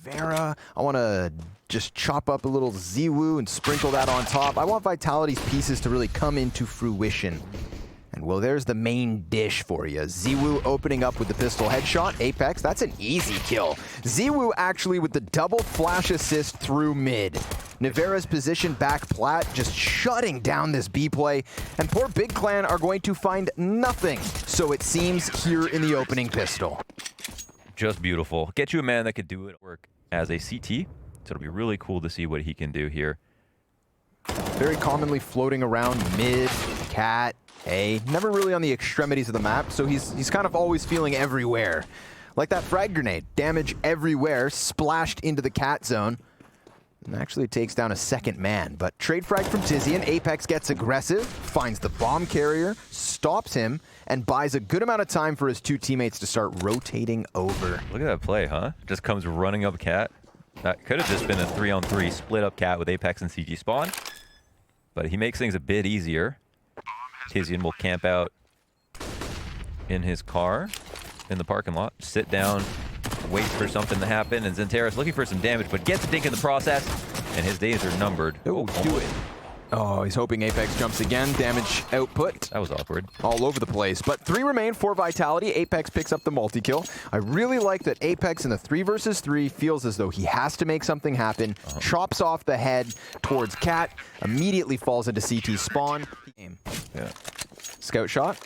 Nivera. I want to just chop up a little ZywOo and sprinkle that on top. I want Vitality's pieces to really come into fruition. And well, there's the main dish for you. ZywOo opening up with the pistol headshot. Apex, that's an easy kill. ZywOo actually with the double flash assist through mid. Nivera's position back plat, just shutting down this B play. And poor Big Clan are going to find nothing, so it seems, here in the opening pistol. Just beautiful. Get you a man that could do it work as a CT. So it'll be really cool to see what he can do here. Very commonly floating around mid, cat, A. Never really on the extremities of the map, so he's kind of always feeling everywhere. Like that frag grenade. Damage everywhere, splashed into the cat zone. And actually takes down a second man. But trade frag from tiziaN. Apex gets aggressive, finds the bomb carrier, stops him, and buys a good amount of time for his two teammates to start rotating over. Look at that play, huh? Just comes running up cat. That could have just been a 3-on-3 split up cat with Apex and CG spawn. But he makes things a bit easier. tiziaN will camp out in his car in the parking lot, sit down, wait for something to happen, and XANTARES looking for some damage, but gets a dink in the process, and his days are numbered. Oh, do it. Oh, he's hoping Apex jumps again. Damage output. That was awkward. All over the place. But 3 remain for Vitality. Apex picks up the multi-kill. I really like that Apex in the 3 versus 3 feels as though he has to make something happen. Chops off the head towards cat. Immediately falls into CT spawn. Yeah. Scout shot.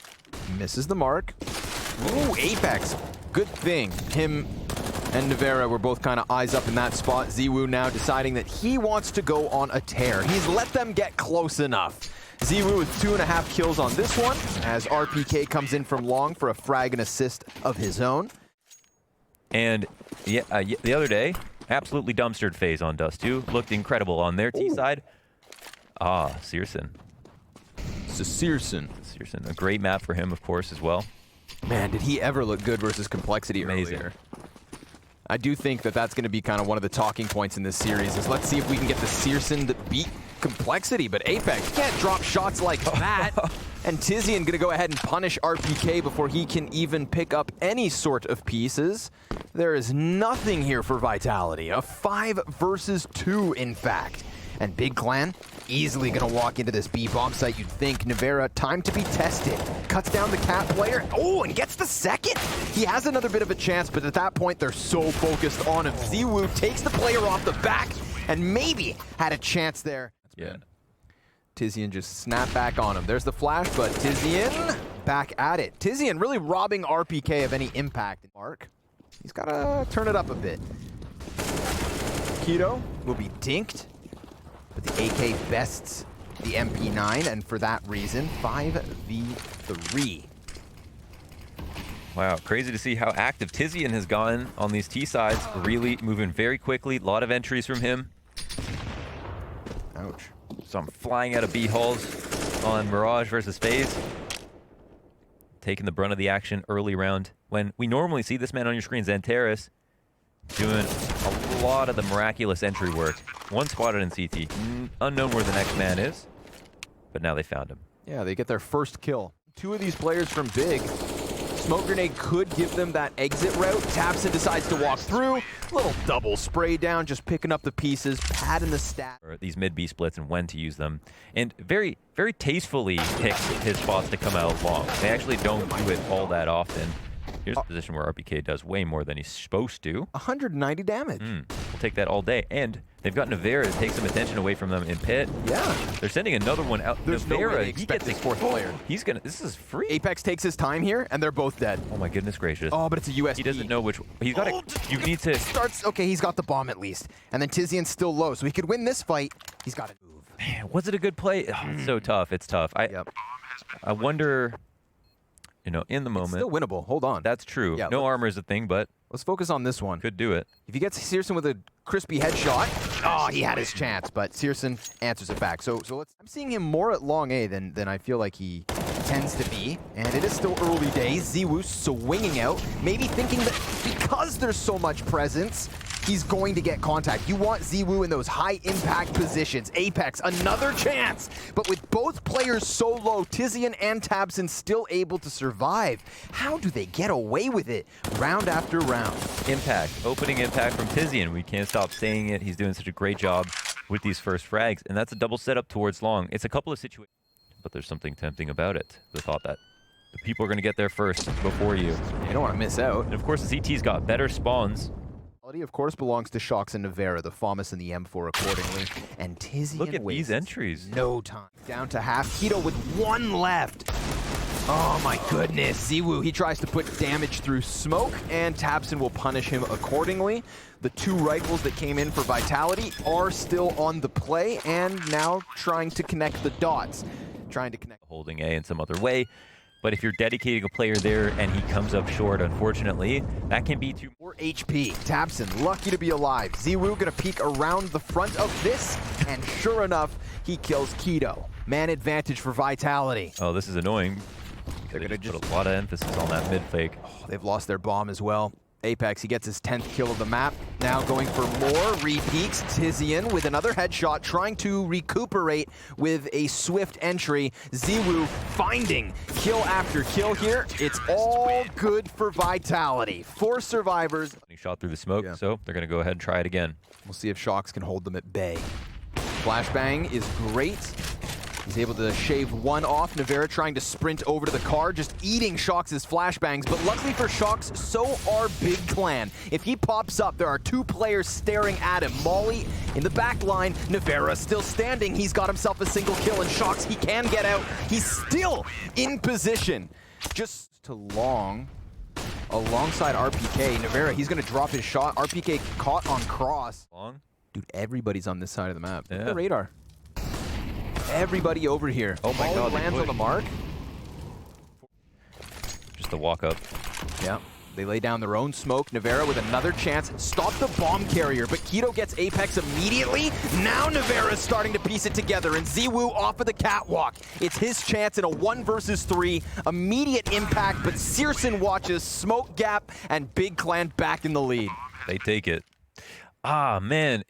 Misses the mark. Ooh, Apex. Good thing. Him and Nivera were both kind of eyes up in that spot. ZywOo now deciding that he wants to go on a tear. He's let them get close enough. ZywOo with 2.5 kills on this one, as RPK comes in from long for a frag and assist of his own. And yeah, the other day, absolutely dumpstered phase on Dust2. Looked incredible on their T side. Ah, syrsoN. It's a syrsoN. syrsoN. A great map for him, of course, as well. Man, did he ever look good versus Complexity Amazing. Earlier. I do think that that's going to be kind of one of the talking points in this series, is let's see if we can get the syrsoN to beat Complexity, but Apex can't drop shots like that. And tiziaN going to go ahead and punish RPK before he can even pick up any sort of pieces. There is nothing here for Vitality. A 5 versus 2, in fact. And Big Clan easily going to walk into this B bomb site, you'd think. Nivera, time to be tested. Cuts down the cat player. Oh, and gets the second. He has another bit of a chance, but at that point, they're so focused on him. ZywOo takes the player off the back and maybe had a chance there. Yeah. tiziaN just snapped back on him. There's the flash, but tiziaN back at it. tiziaN really robbing RPK of any impact. Mark, he's got to turn it up a bit. Keto will be dinked. But the AK bests the MP9, and for that reason, 5v3. Wow, crazy to see how active tiziaN has gotten on these T sides. Really moving very quickly. A lot of entries from him. Ouch. So I'm flying out of B hulls on Mirage versus FaZe. Taking the brunt of the action early round. When we normally see this man on your screen, XANTARES, doing a lot of the miraculous entry work. One spotted in CT. Unknown where the next man is, but now they found him. Yeah, they get their first kill. 2 of these players from Big. Smoke grenade could give them that exit route. tabseN decides to walk through. Little double spray down, just picking up the pieces, padding the stat. These mid-B splits and when to use them. And very, very tastefully picks his spots to come out long. They actually don't do it all that often. Here's a position where RPK does way more than he's supposed to. 190 damage. We'll take that all day. And they've got Nivera to take some attention away from them in pit. Yeah. They're sending another one out. There's Nivera, no way they he expect gets this 4th player. He's gonna. This is free. Apex takes his time here, and they're both dead. Oh my goodness gracious. Oh, but it's a USP. He doesn't know which. He's got to. You need to. Starts. Okay, he's got the bomb at least, and then tiziaN's still low, so he could win this fight. He's got to move. Man, was it a good play? Oh, it's so tough. It's tough. I wonder. You know, in the moment. It's still winnable. Hold on. That's true. Yeah, no armor is a thing, but let's focus on this one. Could do it. If he gets syrsoN with a crispy headshot, oh, he had his chance, but syrsoN answers it back. So let's. I'm seeing him more at long A than I feel like he tends to be, and it is still early days. ZywOo swinging out, maybe thinking that because there's so much presence, he's going to get contact. You want ZywOo in those high impact positions. apex, another chance. But with both players so low, tiziaN and tabseN still able to survive. How do they get away with it round after round? Impact, opening impact from tiziaN. We can't stop saying it. He's doing such a great job with these first frags. And that's a double setup towards long. It's a couple of situations, but there's something tempting about it. The thought that the people are going to get there first before you. You don't want to miss out. And of course, the ZT's got better spawns. Of course, belongs to shox and Nivera, the FAMAS and the M4 accordingly. And tiziaN Look at these entries. No time. Down to half. Keto with one left. Oh my goodness. ZywOo, he tries to put damage through smoke, and tabseN will punish him accordingly. The two rifles that came in for Vitality are still on the play, and now trying to connect the dots. Trying to connect. Holding A in some other way. But if you're dedicating a player there and he comes up short, unfortunately, that can be too more HP. tabseN, lucky to be alive. ZywOo gonna peek around the front of this, and sure enough, he kills Keto. Man advantage for Vitality. Oh, this is annoying. They're gonna just put a lot of emphasis on that mid fake. Oh, they've lost their bomb as well. apex, he gets his 10th kill of the map. Now going for more re-peeks. tiziaN with another headshot, trying to recuperate with a swift entry. ZywOo finding kill after kill here. It's all good for Vitality. 4 survivors. He shot through the smoke, so they're going to go ahead and try it again. We'll see if shox can hold them at bay. Flashbang is great. He's able to shave one off. Nivera trying to sprint over to the car, just eating shox's flashbangs. But luckily for shox, so are Big Clan. If he pops up, there are 2 players staring at him. Molly in the back line. Nivera still standing. He's got himself a single kill, and shox, he can get out. He's still in position. Just to long. Alongside RPK. Nivera, he's going to drop his shot. RPK caught on cross. Long? Dude, everybody's on this side of the map. Yeah. Look at the radar. Everybody over here. Oh my God, lands on the mark. Just the walk up. Yeah. They lay down their own smoke. Nivera with another chance. Stop the bomb carrier, but Keto gets apex immediately. Now Nivera's starting to piece it together, and ZywOo off of the catwalk. It's his chance in a 1 versus 3. Immediate impact, but syrsoN watches. Smoke gap, and Big Clan back in the lead. They take it. Ah, man.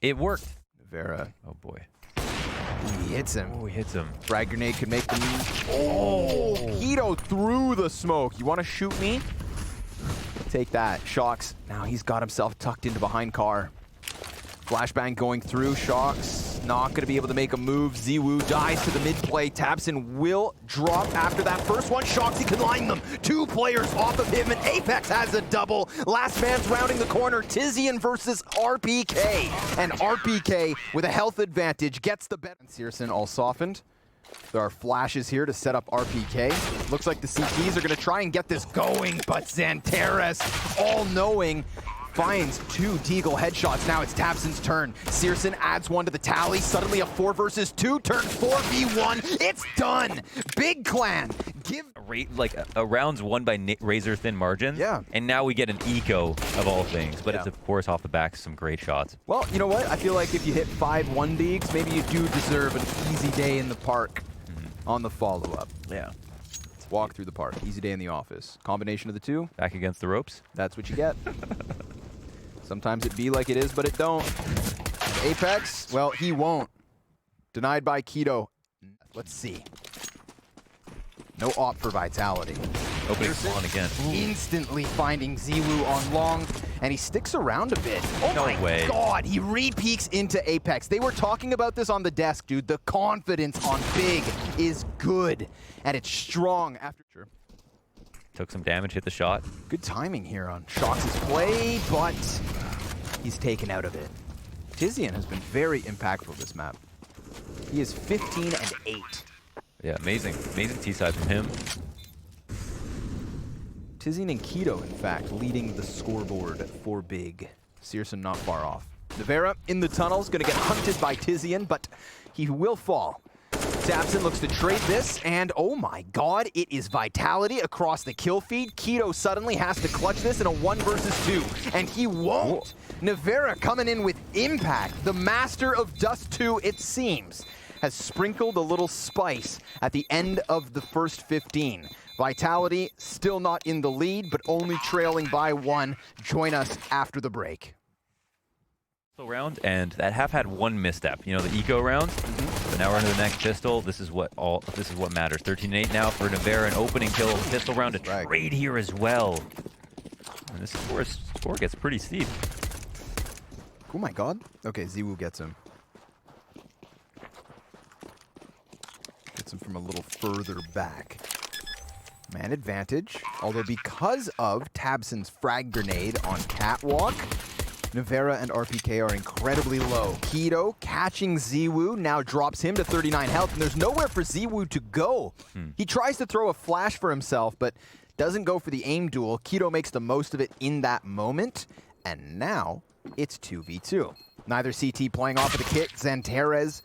It worked. Nivera. Oh, boy. He hits him. Oh, he hits him. Frag grenade could make them. Oh! Keto through the smoke. You want to shoot me? Take that. shox. Now he's got himself tucked into behind car. Flashbang going through. shox not going to be able to make a move. ZywOo dies to the mid play. tabseN will drop after that first one. shox, he can line them. 2 players off of him, and apex has a double. Last man's rounding the corner. tiziaN versus RPK. And RPK with a health advantage gets the bet. syrsoN all softened. There are flashes here to set up RPK. Looks like the CTs are going to try and get this going, but XANTARES, all-knowing, finds 2 deagle headshots. Now it's tabseN's turn. syrsoN adds 1 to the tally. Suddenly a 4 versus 2 turns 4v1. It's done. Big Clan give a rounds won by razor thin margins. Yeah. And now we get an eco of all things, but it's of course off the back of some great shots. Well, you know what? I feel like if you hit 5 1-deags, maybe you do deserve an easy day in the park on the follow-up. Yeah. Walk through the park. Easy day in the office. Combination of the 2. Back against the ropes. That's what you get. Sometimes it be like it is, but it don't. apex, well, he won't. Denied by Keto. Let's see. No op for Vitality. Opening spawn again. Instantly finding ZywOo on long, and he sticks around a bit. Oh no my way. God, he re-peeks into apex. They were talking about this on the desk, dude. The confidence on Big is good, and it's strong after. Sure. Took some damage, hit the shot. Good timing here on shox's play, but he's taken out of it. tiziaN has been very impactful this map. He is 15 and 8. Yeah, amazing. Amazing T-side from him. tiziaN and Keto, in fact, leading the scoreboard for Big. syrsoN not far off. Nivera in the tunnels, going to get hunted by tiziaN, but he will fall. tabseN looks to trade this, and oh my God, it is Vitality across the kill feed. Keto suddenly has to clutch this in a 1 versus 2, and he won't. Nivera coming in with impact. The master of Dust 2, it seems, has sprinkled a little spice at the end of the first 15. Vitality still not in the lead, but only trailing by 1. Join us after the break. round, and that half had one misstep. You know, the eco round. But now we're into the next pistol. This is what matters. 13-8 now for Nivera, an opening kill. Pistol round to trade here as well. And this is where score gets pretty steep. Oh my god. Okay, ZywOo gets him. Gets him from a little further back. Man advantage. Although because of tabseN's frag grenade on Catwalk, Nivera and RPK are incredibly low. k1to catching ZywOo now drops him to 39 health, and there's nowhere for ZywOo to go. He tries to throw a flash for himself, but doesn't go for the aim duel. k1to makes the most of it in that moment, and now it's 2v2. Neither CT playing off of the kit. XANTARES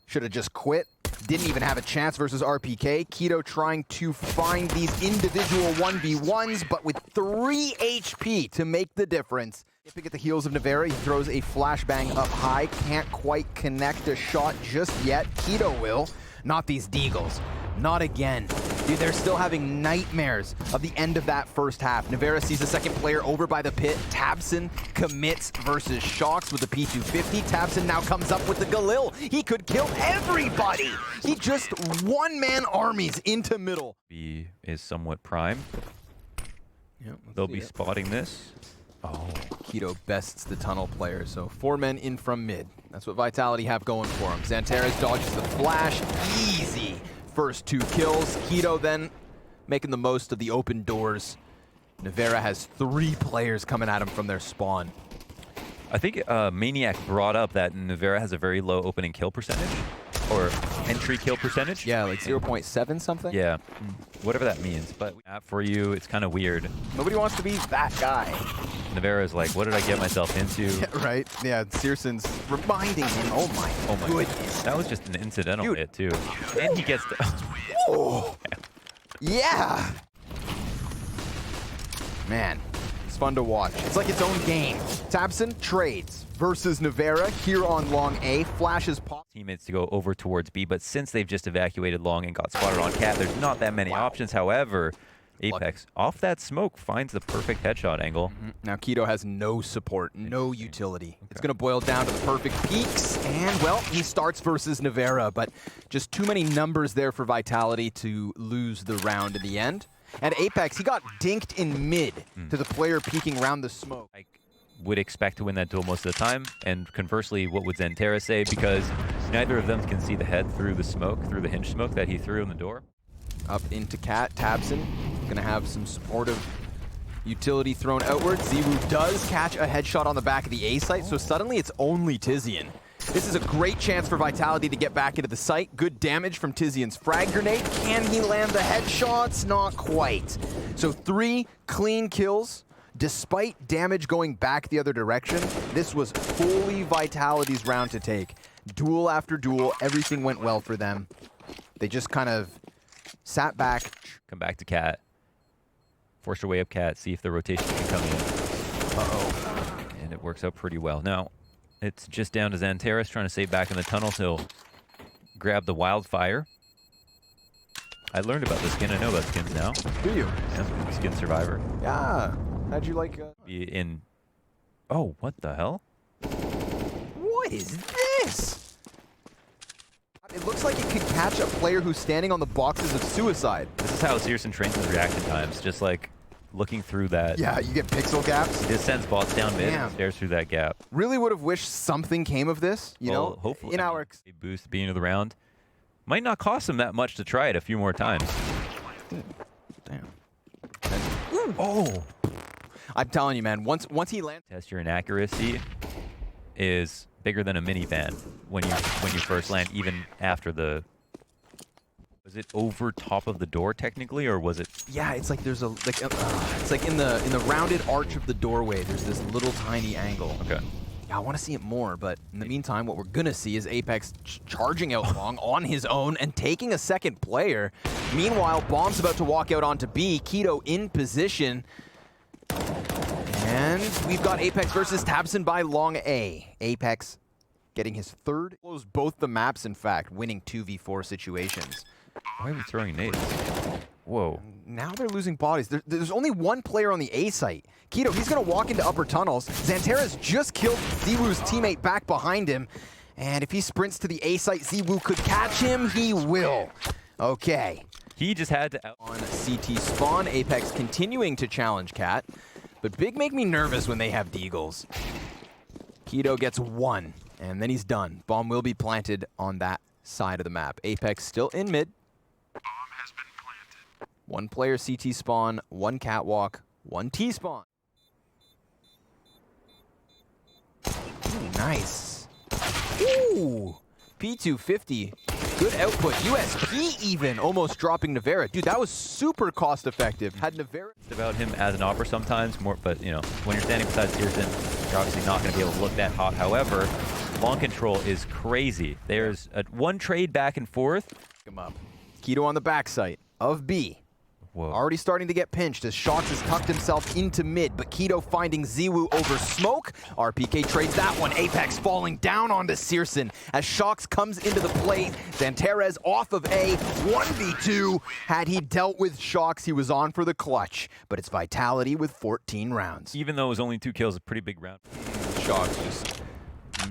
should have just quit. Didn't even have a chance versus RPK. k1to trying to find these individual 1v1s, but with 3 HP to make the difference. Dipping at the heels of Nivera, he throws a flashbang up high. Can't quite connect a shot just yet. k1to will. Not these deagles. Not again. Dude, they're still having nightmares of the end of that first half. Nivera sees the second player over by the pit. tabseN commits versus shox with the P250. tabseN now comes up with the Galil. He could kill everybody. He just one-man armies into middle. B is somewhat prime. Yep, They'll be spotting this. Oh, k1to bests the tunnel player, so 4 men in from mid. That's what Vitality have going for him. XANTARES dodges the flash. Easy first 2 kills. k1to then making the most of the open doors. Nivera has 3 players coming at him from their spawn. I think Maniac brought up that Nivera has a very low opening kill percentage, or entry kill percentage. Yeah, like 0.7 something? Yeah, whatever that means. But for you, it's kind of weird. Nobody wants to be that guy. Nivera is like, what did I get myself into? Yeah, right? Yeah, syrsoN's reminding him. Oh my goodness. That was just an incidental hit, too. And he gets the... Oh. Yeah! Man, it's fun to watch. It's like its own game. tabseN trades versus Nivera here on long A. Flashes pop. Teammates to go over towards B, but since they've just evacuated long and got spotted on cat, there's not that many options. However, Apex, off that smoke, finds the perfect headshot angle. Now k1to has no support, no utility. It's going to boil down to the perfect peaks, and well, he starts versus Nivera, but just too many numbers there for Vitality to lose the round in the end. And Apex, he got dinked in mid to the player peeking around the smoke. I would expect to win that duel most of the time, and conversely, what would XANTARES say? Because neither of them can see the head through the smoke, through the hinge smoke that he threw in the door. Up into cat, tabseN, gonna have some supportive utility thrown outward. ZywOo does catch a headshot on the back of the A site, so suddenly it's only tiziaN. This is a great chance for Vitality to get back into the site. Good damage from tiziaN's frag grenade. Can he land the headshots? Not quite. So 3 clean kills. Despite damage going back the other direction, this was fully Vitality's round to take. Duel after duel, everything went well for them. They just kind of sat back. Come back to cat. Force your way up cat, see if the rotation can come in. Uh-oh. And it works out pretty well. Now, it's just down to XANTARES trying to stay back in the tunnel, so he'll grab the wildfire. I learned about this skin. I know about skins now. Do you? Yeah, skin survivor. Yeah. How'd you like... Be in... Oh, what the hell? What is this? It looks like it could catch a player who's standing on the boxes of suicide. This is how syrsoN trains his reaction times, just like looking through that. Yeah, you get pixel gaps. He just sends bots down mid and stares through that gap. Really would have wished something came of this, you know? Hopefully. In our... A boost at the beginning of the round. Might not cost him that much to try it a few more times. Damn. Oh! I'm telling you, man, once he lands... Test your inaccuracy is bigger than a minivan when you first land, even after the... Was it over top of the door technically, or was it? Yeah, it's like there's a it's like in the rounded arch of the doorway. There's this little tiny angle. Okay. Yeah, I want to see it more, but in the meantime, what we're gonna see is Apex charging out long on his own and taking a second player. Meanwhile, Bomb's about to walk out onto B. k1to in position. And we've got Apex versus tabseN by long A. Apex getting his third. Close both the maps, in fact, winning 2v4 situations. Why are we throwing nades? Whoa. Now they're losing bodies. There's only one player on the A site. Keto, he's going to walk into upper tunnels. XANTARES just killed ZywOo's teammate back behind him. And if he sprints to the A site, ZywOo could catch him. He will. Okay. He just had to out on CT spawn. Apex continuing to challenge Cat. But Big make me nervous when they have deagles. Keto gets one, and then he's done. Bomb will be planted on that side of the map. Apex still in mid. Bomb has been planted. One player CT spawn, one catwalk, one T spawn. Ooh, nice. Ooh, P250. Good output. USP even almost dropping Nivera. Dude, that was super cost effective. Had Nivera about him as an opera sometimes, more, but you know, when you're standing beside syrsoN, you're obviously not going to be able to look that hot. However, long control is crazy. There's one trade back and forth. Him up. Keto on the backside of B. Whoa. Already starting to get pinched as shox has tucked himself into mid, but Keto finding ZywOo over smoke. RPK trades that one. Apex falling down onto syrsoN as shox comes into the play. XANTARES off of A, 1v2. Had he dealt with shox, he was on for the clutch, but it's Vitality with 14 rounds. Even though it was only 2 kills, a pretty big round. shox just...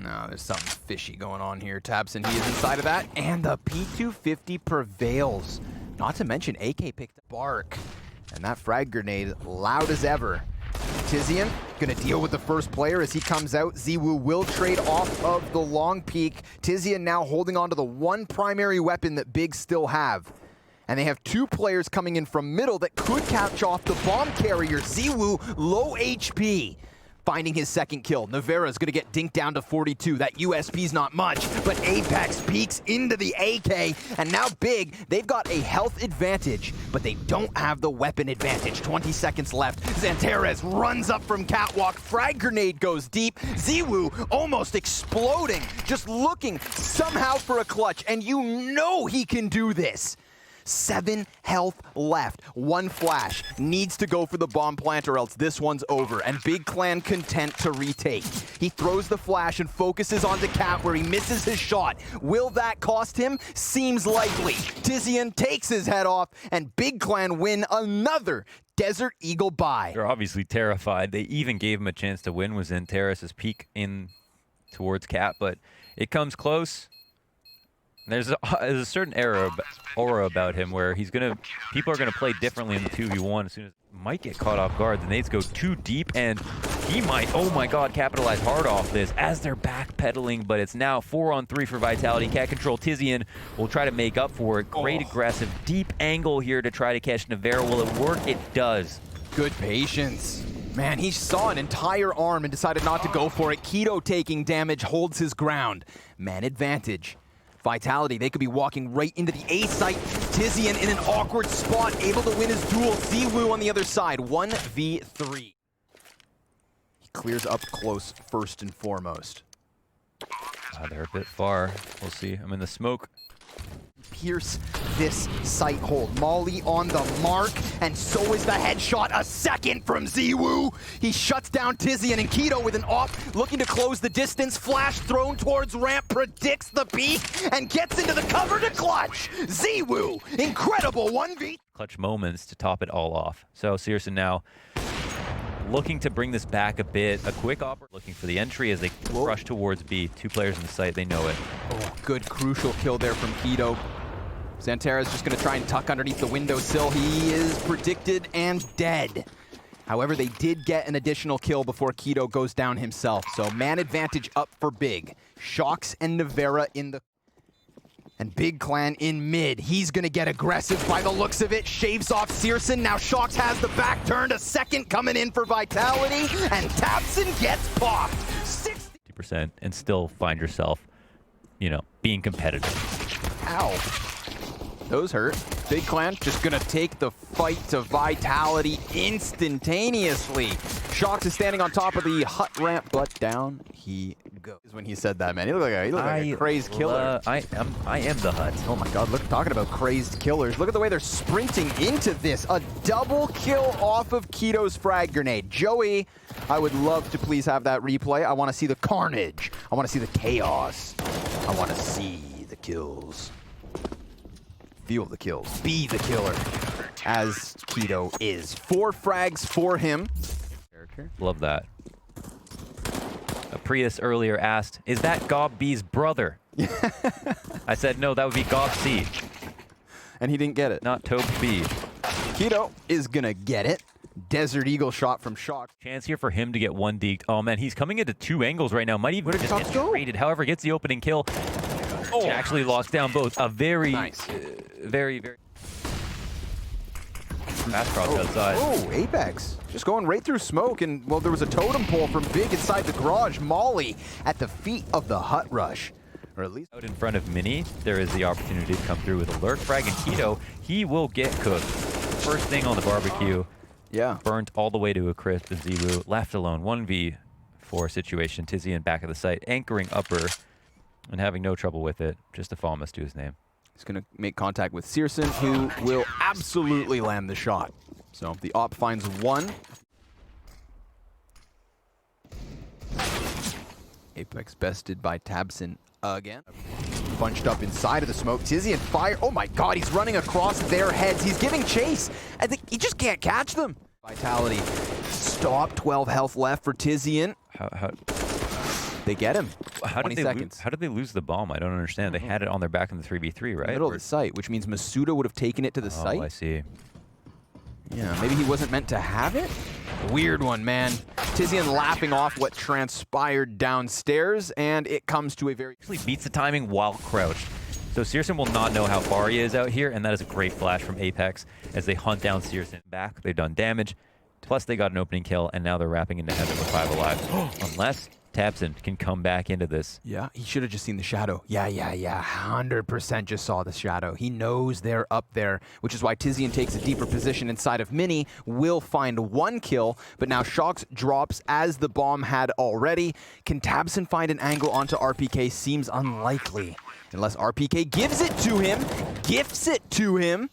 No, there's something fishy going on here. tabseN, he is inside of that, and the P250 prevails. Not to mention, AK picked up Bark, and that frag grenade loud as ever. tiziaN gonna deal with the first player as he comes out. ZywOo will trade off of the long peak. tiziaN now holding on to the one primary weapon that Big still have. And they have 2 players coming in from middle that could catch off the bomb carrier. ZywOo, low HP. Finding his second kill. Nivera's gonna get dinked down to 42. That USP's not much, but Apex peeks into the AK, and now Big, they've got a health advantage, but they don't have the weapon advantage. 20 seconds left. XANTARES runs up from catwalk. Frag grenade goes deep. ZywOo almost exploding, just looking somehow for a clutch, and you know he can do this. 7 health left. 1 flash. Needs to go for the bomb plant or else this one's over. And Big Clan content to retake. He throws the flash and focuses onto Cat where he misses his shot. Will that cost him? Seems likely. tiziaN takes his head off and Big Clan win another Desert Eagle bye. They're obviously terrified. They even gave him a chance to win with XANTARES' peek in towards Cat, but it comes close. There's a certain aura about him where people are gonna play differently in the 2v1 as soon as might get caught off guard. The nades go too deep and he might, oh my god, capitalize hard off this as they're backpedaling, but it's now 4-on-3 for Vitality. Cat control, tiziaN will try to make up for it. Great aggressive, deep angle here to try to catch Nivera. Will it work? It does. Good patience. Man, he saw an entire arm and decided not to go for it. Keto taking damage, holds his ground. Man advantage. Vitality, they could be walking right into the A site. tiziaN in an awkward spot, able to win his duel. ZywOo on the other side, 1v3. He clears up close first and foremost. They're a bit far. We'll see. I'm in the smoke. Pierce this sight hold. Molly on the mark, and so is the headshot. A second from ZywOo. He shuts down tiziaN and Keto with an off, looking to close the distance. Flash thrown towards ramp, predicts the peak, and gets into the cover to clutch. ZywOo, incredible 1v. Clutch moments to top it all off. So syrsoN now looking to bring this back a bit. A quick offer, looking for the entry as they rush towards B. 2 players in the site, they know it. Oh, good crucial kill there from Keto. XANTARES just going to try and tuck underneath the windowsill. He is predicted and dead. However, they did get an additional kill before Keto goes down himself. So man advantage up for Big. shox and Nivera in the... And Big Clan in mid. He's going to get aggressive by the looks of it. Shaves off syrsoN. Now shox has the back turned. A second coming in for Vitality. And tabseN gets popped. 60% and still find yourself, you know, being competitive. Ow. Those hurt. Big Clan just gonna take the fight to Vitality instantaneously. shox is standing on top of the hut ramp, but down he goes. When he said that, man, he looked like a crazed killer. I am the hut. Oh my god, look, talking about crazed killers. Look at the way they're sprinting into this. A double kill off of Keto's frag grenade. Joey, I would love to please have that replay. I want to see the carnage. I want to see the chaos. I want to see the kills. feel the kills, be the killer, as k1to is. 4 frags for him. Love that. Prius earlier asked, is that Gob B's brother? I said, no, that would be Gob C. And he didn't get it. Not Tobe B. k1to is gonna get it. Desert Eagle shot from shox. Chance here for him to get 1 deked. Oh man, he's coming into 2 angles right now. Might even Where did just shox get go? traded. However, gets the opening kill. Oh, Actually lost down both. A very, nice. very fast cross outside. Oh, Apex. Just going right through smoke, and, well, there was a totem pole from Big inside the garage. Molly at the feet of the hut rush. Or at least Out in front of Mini, there is the opportunity to come through with a lurk frag, and k1to, he will get cooked. First thing on the barbecue. yeah. Burnt all the way to a crisp, and ZywOo left alone. 1v4 situation. tiziaN back of the site, anchoring upper, and having no trouble with it. Just a Falmus to his name. He's going to make contact with syrsoN, who will absolutely land the shot. So the op finds 1. Apex bested by tabseN again. Bunched up inside of the smoke. tiziaN fire. Oh my god, he's running across their heads. He's giving chase. I think he just can't catch them. Vitality. Stop. 12 health left for tiziaN. How They get him. How 20 did seconds. How did they lose the bomb? I don't understand. They had it on their back in the 3v3, right? Middle of the site, which means misutaaa would have taken it to the site. Oh, I see. Yeah, maybe he wasn't meant to have it? Weird one, man. tiziaN laughing off what transpired downstairs, and it comes to a very... Actually beats the timing while crouched. So syrsoN will not know how far he is out here, and that is a great flash from Apex as they hunt down syrsoN back. They've done damage, plus they got an opening kill, and now they're wrapping into heaven with 5 alive. Unless tabseN can come back into this. Yeah, he should have just seen the shadow. Yeah. 100% just saw the shadow. He knows they're up there, which is why tiziaN takes a deeper position inside of Mini, will find 1 kill, but now shox drops as the bomb had already. Can tabseN find an angle onto RPK? Seems unlikely. Unless RPK gives it to him, gifts it to him.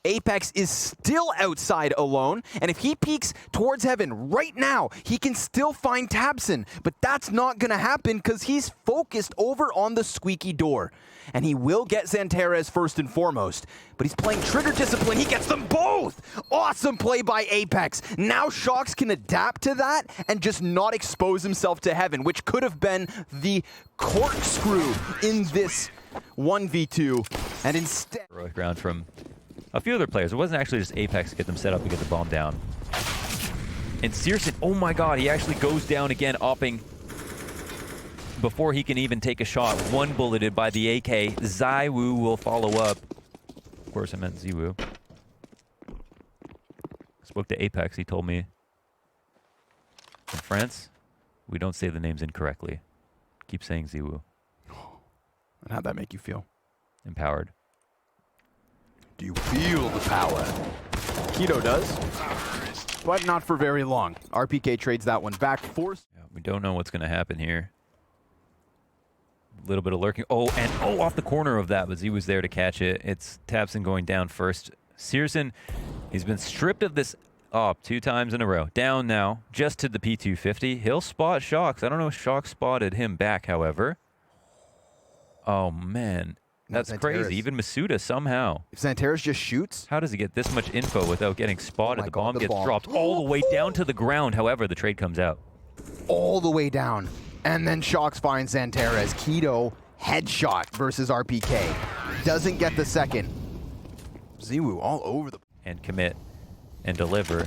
Apex is still outside alone, and if he peeks towards heaven right now, he can still find tabseN, but that's not gonna happen because he's focused over on the squeaky door. And he will get XANTARES first and foremost, but he's playing trigger discipline. He gets them both! Awesome play by Apex. Now shox can adapt to that and just not expose himself to heaven, which could have been the corkscrew in this 1v2, and instead... Heroic round from a few other players. It wasn't actually just Apex to get them set up and get the bomb down. And syrsoN, oh my god, he actually goes down again, opping before he can even take a shot. 1 bulleted by the AK. ZywOo will follow up. Of course, I meant ZywOo. Spoke to Apex. He told me, in France, we don't say the names incorrectly. Keep saying ZywOo. And how'd that make you feel? Empowered. Do you feel the power? k1to does, but not for very long. RPK trades that one back. Force. Yeah, we don't know what's going to happen here. A little bit of lurking. Oh, and off the corner of that, but Z was there to catch it. It's tabseN going down first. syrsoN, he's been stripped of this op 2 times in a row. Down now, just to the P250. He'll spot shox. I don't know if shox spotted him back, however. Oh, man. That's crazy. Even misutaaa somehow. If XANTARES just shoots? How does he get this much info without getting spotted? The bomb gets dropped all the way down to the ground. However, the trade comes out. All the way down. And then shox finds XANTARES. k1to headshot versus RPK. Doesn't get the second. ZywOo all over the... And commit and deliver.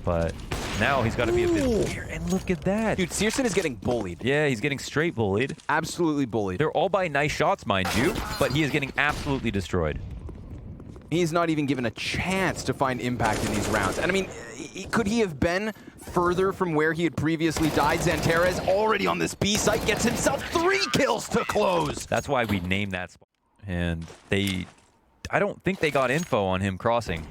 But now he's got to be a bit weird. And look at that. Dude, syrsoN is getting bullied. Yeah, he's getting straight bullied. Absolutely bullied. They're all by nice shots, mind you, but he is getting absolutely destroyed. He's not even given a chance to find impact in these rounds. And I mean, could he have been further from where he had previously died? XANTARES already on this B site gets himself 3 kills to close. That's why we named that spot. And I don't think they got info on him crossing.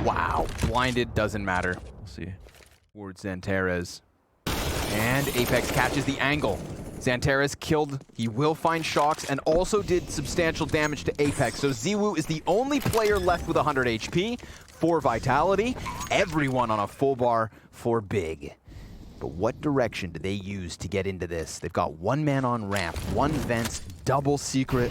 Wow, blinded, doesn't matter. We'll see. Towards XANTARES. And Apex catches the angle. XANTARES killed. He will find shox and also did substantial damage to Apex. So ZywOo is the only player left with 100 HP, 4 vitality, everyone on a full bar for Big. But what direction do they use to get into this? They've got 1 man on ramp, 1 vents, double secret.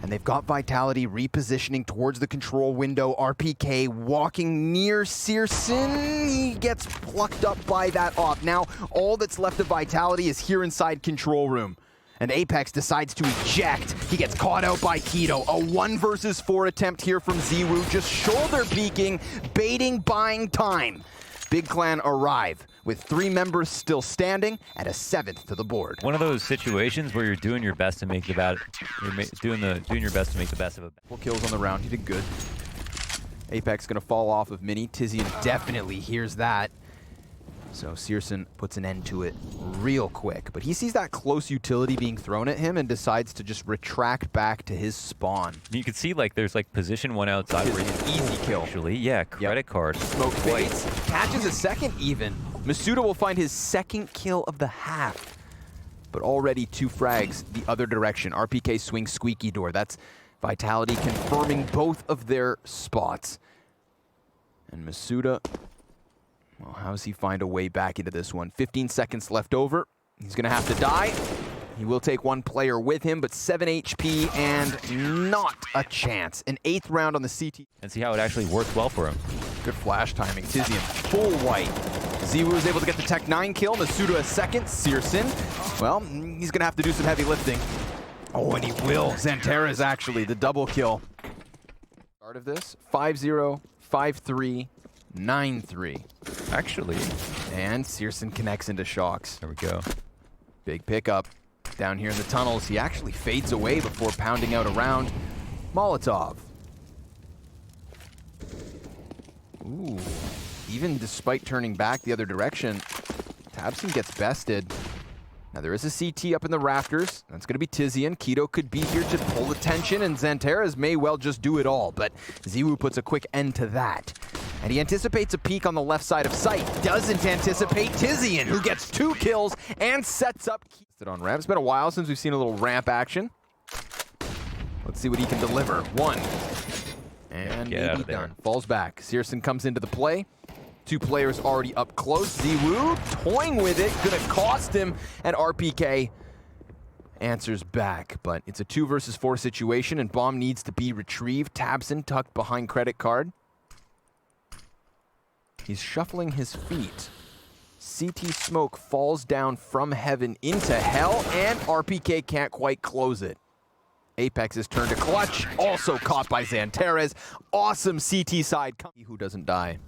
And they've got Vitality repositioning towards the control window. RPK walking near syrsoN. He gets plucked up by that off. Now, all that's left of Vitality is here inside control room. And apex decides to eject. He gets caught out by k1to. A 1 versus 4 attempt here from ZywOo. Just shoulder peeking, baiting, buying time. Big Clan arrive with 3 members still standing at a 7th to the board. One of those situations where you're doing your best to make the bad, doing your best to make the best of it. 4 kills on the round. He did good. Apex gonna fall off of Mini. tiziaN definitely hears that. So syrsoN puts an end to it real quick. But he sees that close utility being thrown at him and decides to just retract back to his spawn. You can see like there's like position 1 outside where An easy kill. actually, yeah, credit card. Smoke fades, catches a second even. misutaaa will find his 2nd kill of the half. But already 2 frags the other direction. RPK swings squeaky door. That's Vitality confirming both of their spots. And misutaaa, well, how does he find a way back into this one? 15 seconds left over. He's gonna have to die. He will take 1 player with him, but 7 HP and not a chance. An 8th round on the CT. And see how it actually works well for him. Good flash timing. tiziaN full white. ZywOo is able to get the Tech 9 kill. misutaaa a 2nd. syrsoN, well, he's gonna have to do some heavy lifting. Oh, and he will. XANTARES actually, the double kill. Start of this, 5-0, 5-3, 9-3. Actually. And syrsoN connects into shox. There we go. Big pickup. Down here in the tunnels, he actually fades away before pounding out a round. Molotov. Ooh. Even despite turning back the other direction, tabseN gets bested. Now there is a CT up in the rafters. That's going to be tiziaN. k1to could be here to pull attention, and XANTARES may well just do it all. But ZywOo puts a quick end to that. And he anticipates a peek on the left side of sight. Doesn't anticipate tiziaN, who gets 2 kills and sets up on ramp. It's been a while since we've seen a little ramp action. Let's see what he can deliver. 1. And Get out maybe of there. done. Falls back. syrsoN comes into the play. 2 players already up close. ZywOo toying with it. Gonna cost him. And RPK answers back. But it's a 2 versus 4 situation, and bomb needs to be retrieved. tabseN tucked behind credit card. He's shuffling his feet. CT smoke falls down from heaven into hell, and RPK can't quite close it. Apex's turn to clutch, also caught by XANTARES. Awesome CT side. Who doesn't die?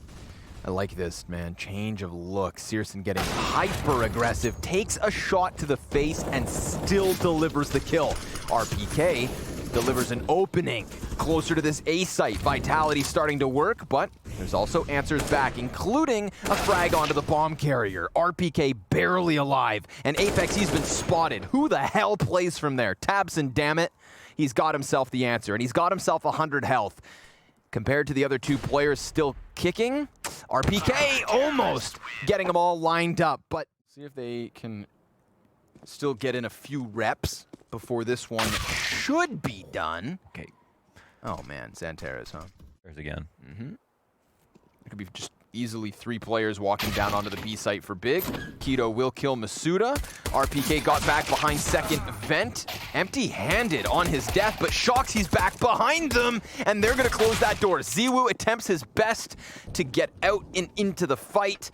I like this, man. Change of look. syrsoN getting hyper aggressive, takes a shot to the face, and still delivers the kill. RPK delivers an opening closer to this A site. Vitality starting to work, but there's also answers back, including a frag onto the bomb carrier. RPK barely alive, and Apex, he's been spotted. Who the hell plays from there? tabseN, damn it. He's got himself the answer, and he's got himself 100 health. Compared to the other 2 players still kicking, RPK almost getting them all lined up, but see if they can still get in a few reps before this one should be done. Okay. Oh man, XANTARES, huh? There's again. It could be just easily 3 players walking down onto the B site for big. k1to will kill misutaaa. RPK got back behind 2nd vent. Empty-handed on his death, but shox, he's back behind them, and they're gonna close that door. ZywOo attempts his best to get out and into the fight,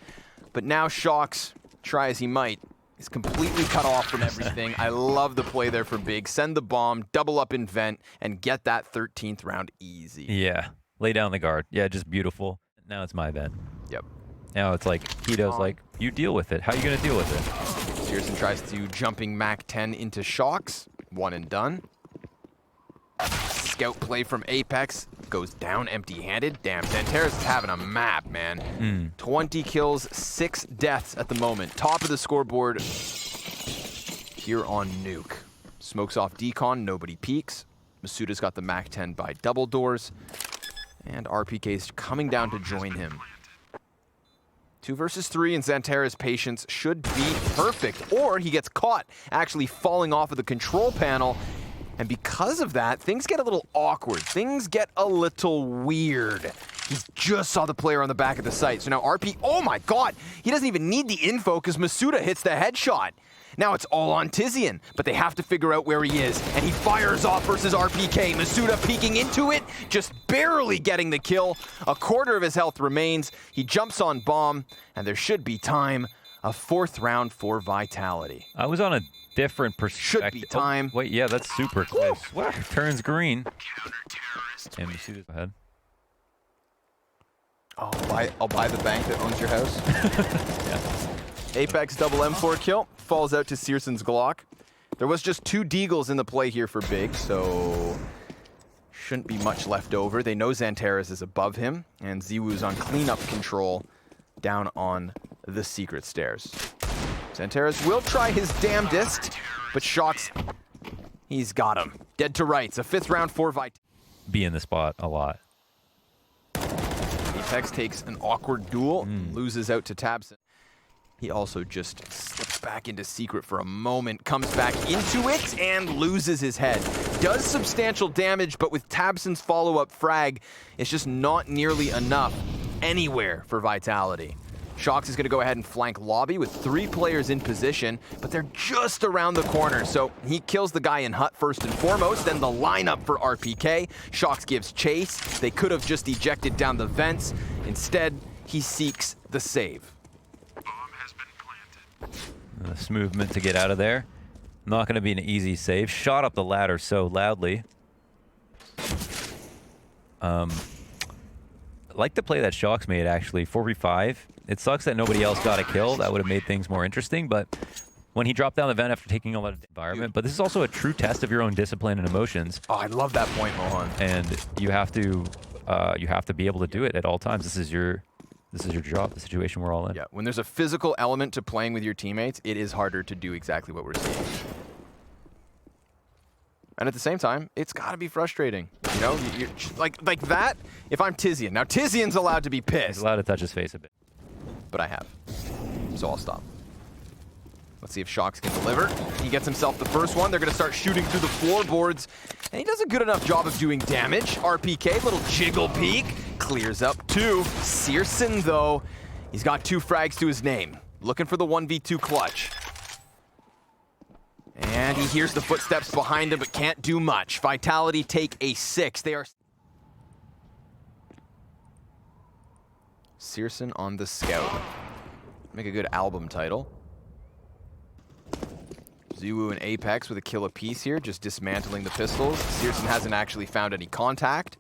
but now shox, try as he might, is completely cut off from everything. I love the play there for big. Send the bomb, double up in vent, and get that 13th round easy. Yeah. Lay down the guard. Yeah, just beautiful. Now it's my event. Yep. Now it's like, k1to's like, you deal with it. How are you going to deal with it? syrsoN tries to jumping Mac 10 into shox. 1 and done. Scout play from Apex. Goes down empty-handed. Damn, XANTARES is having a map, man. 20 kills, 6 deaths at the moment. Top of the scoreboard here on Nuke. Smokes off decon, nobody peeks. misutaaa's got the Mac 10 by double doors. And RPK's coming down to join him. 2 versus 3, and XANTARES' patience should be perfect. Or he gets caught actually falling off of the control panel, And because of that, things get a little awkward. Things get a little weird. He just saw the player on the back of the site. So now RP, oh my god, he doesn't even need the info because misutaaa hits the headshot. Now it's all on tiziaN, but they have to figure out where he is. And he fires off versus RPK. misutaaa peeking into it, just barely getting the kill. A quarter of his health remains. He jumps on bomb, and there should be time. A 4th round for Vitality. I was on a different perspective. Should be time. Oh, wait, yeah, that's super close. Wow. Turns green. And misutaaa ahead. I'll buy the bank that owns your house. Yeah. Apex double M4 kill. Falls out to syrsoN's Glock. There was just 2 deagles in the play here for Big, so shouldn't be much left over. They know XANTARES is above him, and ZywOo's on cleanup control down on the secret stairs. XANTARES will try his damnedest, but shox, he's got him. Dead to rights. A 5th round for Vitality. Be in the spot a lot. Apex takes an awkward duel, loses out to tabseN. He also just slips back into secret for a moment, comes back into it, and loses his head. Does substantial damage, but with tabseN's follow-up frag, it's just not nearly enough anywhere for Vitality. shox is going to go ahead and flank lobby with 3 players in position, but they're just around the corner, so he kills the guy in hut first and foremost, then the lineup for RPK. shox gives chase. They could have just ejected down the vents. Instead, he seeks the save. This movement to get out of there. Not going to be an easy save. Shot up the ladder so loudly. I like the play that shox made, actually. 4v5. It sucks that nobody else got a kill. That would have made things more interesting, but when he dropped down the vent after taking a lot of environment, but this is also a true test of your own discipline and emotions. Oh, I love that point, Mohan. And you have to be able to do it at all times. This is your job, the situation we're all in. Yeah, when there's a physical element to playing with your teammates, it is harder to do exactly what we're seeing. And at the same time, it's got to be frustrating. You know, you're like that, if I'm tiziaN. Now, tiziaN's allowed to be pissed. He's allowed to touch his face a bit. But I have. So I'll stop. Let's see if shox can deliver. He gets himself the first one. They're going to start shooting through the floorboards. And he does a good enough job of doing damage. RPK, little jiggle peek. Clears up 2. syrsoN, though, he's got 2 frags to his name. Looking for the 1v2 clutch. And he hears the footsteps behind him, but can't do much. Vitality take a 6. They are... syrsoN on the scout. Make a good album title. ZywOo and Apex with a kill apiece here, just dismantling the pistols. syrsoN hasn't actually found any contact,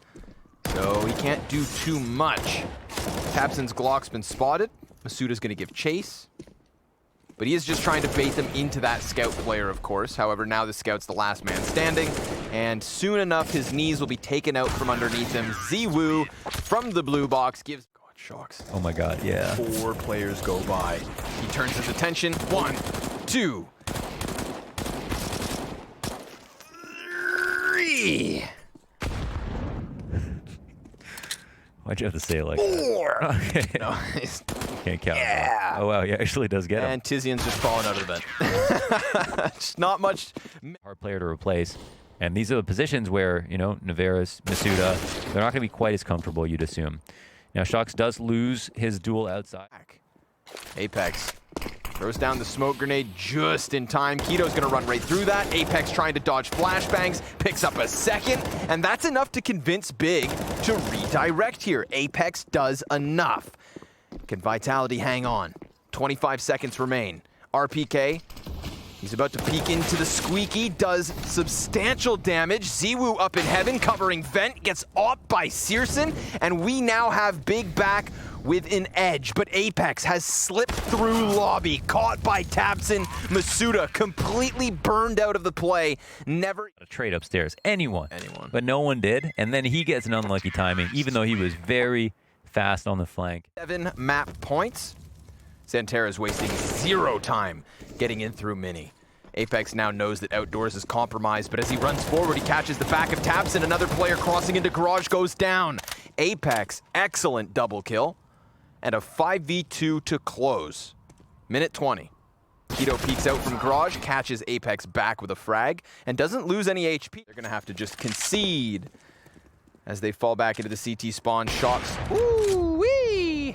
so he can't do too much. tabseN's Glock's been spotted. misutaaa's gonna give chase. But he is just trying to bait them into that scout player, of course. However, now the scout's the last man standing, and soon enough, his knees will be taken out from underneath him. ZywOo from the blue box gives... God, shox. Oh my god, yeah. 4 players go by. He turns his attention. 1, 2, 3. Why'd you have to say it like 4. that? Okay. No, Can't count. Yeah. Oh wow, he actually does get him. and tiziaN's just falling out of the vent. Just not much. Hard player to replace. And these are the positions where, you know, Nivera's, misutaaa, they're not going to be quite as comfortable, you'd assume. Now, shox does lose his duel outside. Apex throws down the smoke grenade just in time. Keto's gonna run right through that. Apex trying to dodge flashbangs, picks up a second, and that's enough to convince Big to redirect here. Apex does enough. Can Vitality hang on? 25 seconds remain. RPK, he's about to peek into the squeaky, does substantial damage. ZywOo up in heaven, covering vent, gets opped by syrsoN, and we now have Big back with an edge, but Apex has slipped through lobby, caught by tabseN. misutaaa completely burned out of the play. Never A trade upstairs. Anyone. Anyone. But no one did. And then he gets an unlucky timing, even though he was very fast on the flank. 7 map points. XANTARES wasting 0 time getting in through mini. Apex now knows that outdoors is compromised, but as he runs forward, he catches the back of tabseN. Another player crossing into garage goes down. Apex, excellent double kill. And a 5v2 to close. Minute 20. Keto peeks out from garage, catches apex back with a frag, and doesn't lose any HP. They're going to have to just concede as they fall back into the CT spawn. shox. Woo-wee!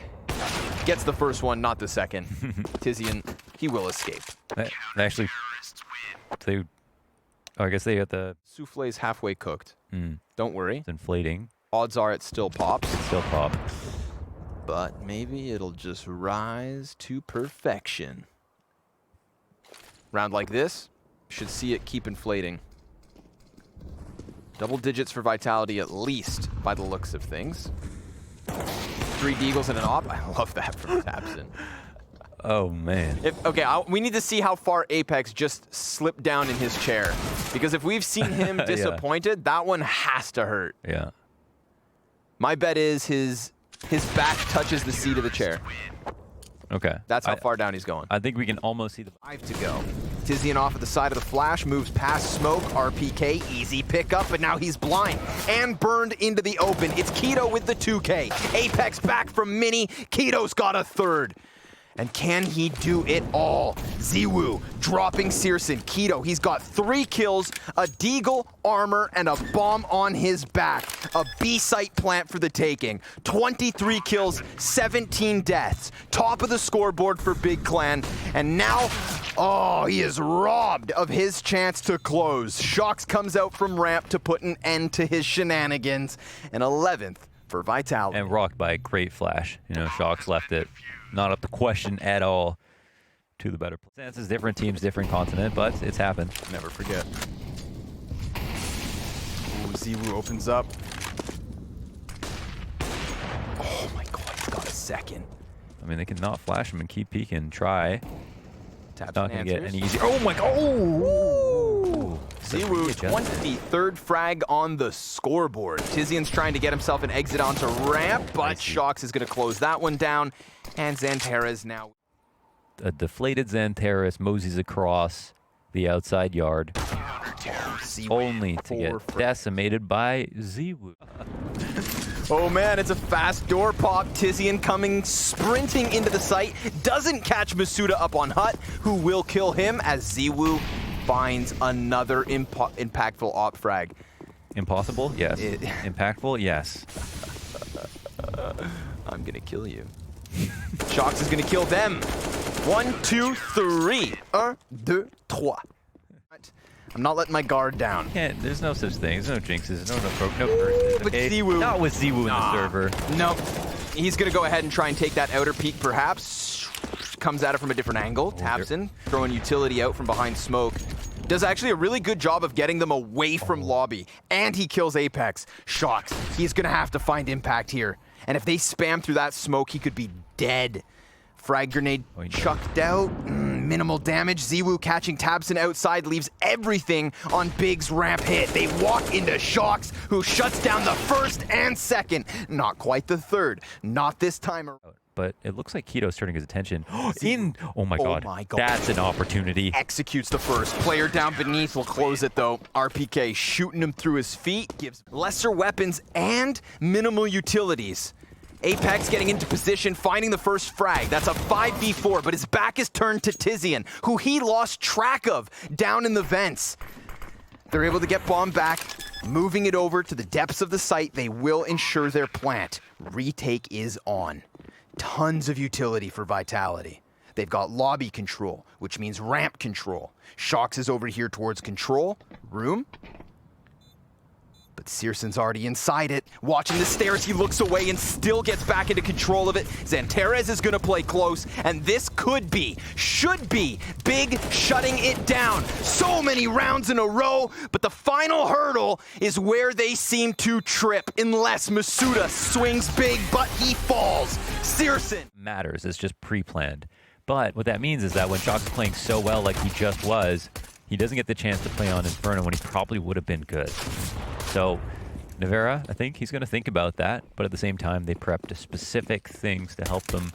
Gets the first one, not the second. tiziaN, he will escape. Actually, I guess they got the Souffle's halfway cooked. Don't worry. It's inflating. Odds are it still pops. Still pop. But maybe it'll just rise to perfection. Round like this, should see it keep inflating. Double digits for vitality at least, by the looks of things. 3 deagles and an op. I love that from tabseN. Oh, man. We need to see how far Apex just slipped down in his chair. Because if we've seen him disappointed, that one has to hurt. Yeah. My bet is his back touches the seat of the chair. Okay. That's how far down he's going. I think we can almost see the 5 to go. tiziaN off at the side of the flash, moves past smoke, RPK, easy pickup, but now he's blind and burned into the open. It's Keto with the 2K. Apex back from Mini, Keto's got a third. And can he do it all? ZywOo dropping syrsoN. Keto, he's got 3 kills, a deagle, armor, and a bomb on his back. A B-site plant for the taking. 23 kills, 17 deaths. Top of the scoreboard for Big Clan. And now, oh, he is robbed of his chance to close. shox comes out from ramp to put an end to his shenanigans. And 11th for vitality. And rocked by a great flash. You know, shox left it not up to question at all to the better circumstances. Different teams, different continent, but it's happened. Never forget. Ooh, ZywOo opens up. Oh my god, he's got a second. I mean, they can not flash him and keep peeking, try. tabseN Not going to get answers. any easier. Oh my god! Oh! ZywOo, 23rd frag on the scoreboard. tiziaN's trying to get himself an exit onto ramp, but shox is going to close that one down. And XANTARES now. A deflated XANTARES moseys across the outside yard, only to get decimated by ZywOo. Oh man, it's a fast door pop. tiziaN coming sprinting into the site. Doesn't catch misutaaa up on Hut, who will kill him as ZywOo finds another impactful op frag. Impossible? Yes. Impactful? Yes. I'm gonna kill you. shox is gonna kill them. 1, 2, 3. 1, 2, 3. I'm not letting my guard down. There's no such thing. There's no jinxes. No curses. But Okay? ZywOo. Not with ZywOo in the server. Nope. He's gonna go ahead and try and take that outer peak perhaps. Comes at it from a different angle. tabseN throwing utility out from behind smoke. Does actually a really good job of getting them away from lobby. And he kills Apex. shox, he's gonna have to find impact here. And if they spam through that smoke, he could be dead. Frag grenade chucked out. Minimal damage. ZywOo catching tabseN outside leaves everything on Big's ramp hit. They walk into shox, who shuts down the first and second. Not quite the third. Not this time around. But it looks like Keto's turning his attention. Oh my god. my God. That's an opportunity. Executes the first. Player down beneath will close it though. RPK shooting him through his feet. Gives lesser weapons and minimal utilities. Apex getting into position, finding the first frag. That's a 5v4, but his back is turned to tiziaN, who he lost track of down in the vents. They're able to get bomb back, moving it over to the depths of the site. They will ensure their plant. Retake is on. Tons of utility for vitality. They've got lobby control, which means ramp control. shox is over here towards control room. But syrsoN's already inside it. Watching the stairs, he looks away and still gets back into control of it. XANTARES is gonna play close, and this could be, should be, Big shutting it down. So many rounds in a row, but the final hurdle is where they seem to trip, unless misutaaa swings big, but he falls. syrsoN. Matters. It's just pre-planned. But what that means is that when shox is playing so well like he just was, he doesn't get the chance to play on Inferno when he probably would have been good. So, Nivera, I think he's going to think about that, but at the same time, they prepped specific things to help them,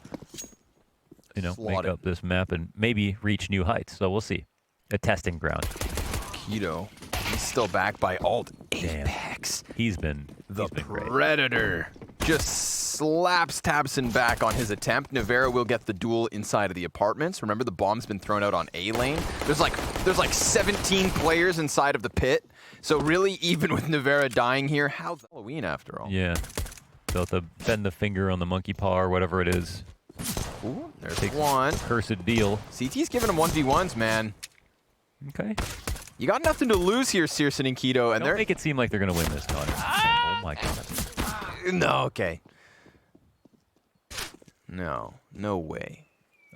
you know, make up this map and maybe reach new heights. So we'll see. A testing ground. Keto, he's still back by alt. Damn. Apex. He's been The great. Predator. just slaps tabseN back on his attempt. Nivera will get the duel inside of the apartments. Remember, the bomb's been thrown out on A lane. There's like 17 players inside of the pit. So really, even with Nivera dying here, how's Halloween after all? Yeah. They'll have to bend the finger on the monkey paw or whatever it is. Ooh, there's Takes one. Cursed deal. CT's giving him 1v1s, man. Okay. You got nothing to lose here, syrsoN and Keto. And Don't make it seem like they're going to win this, Connor. Oh my god. No, okay. No way.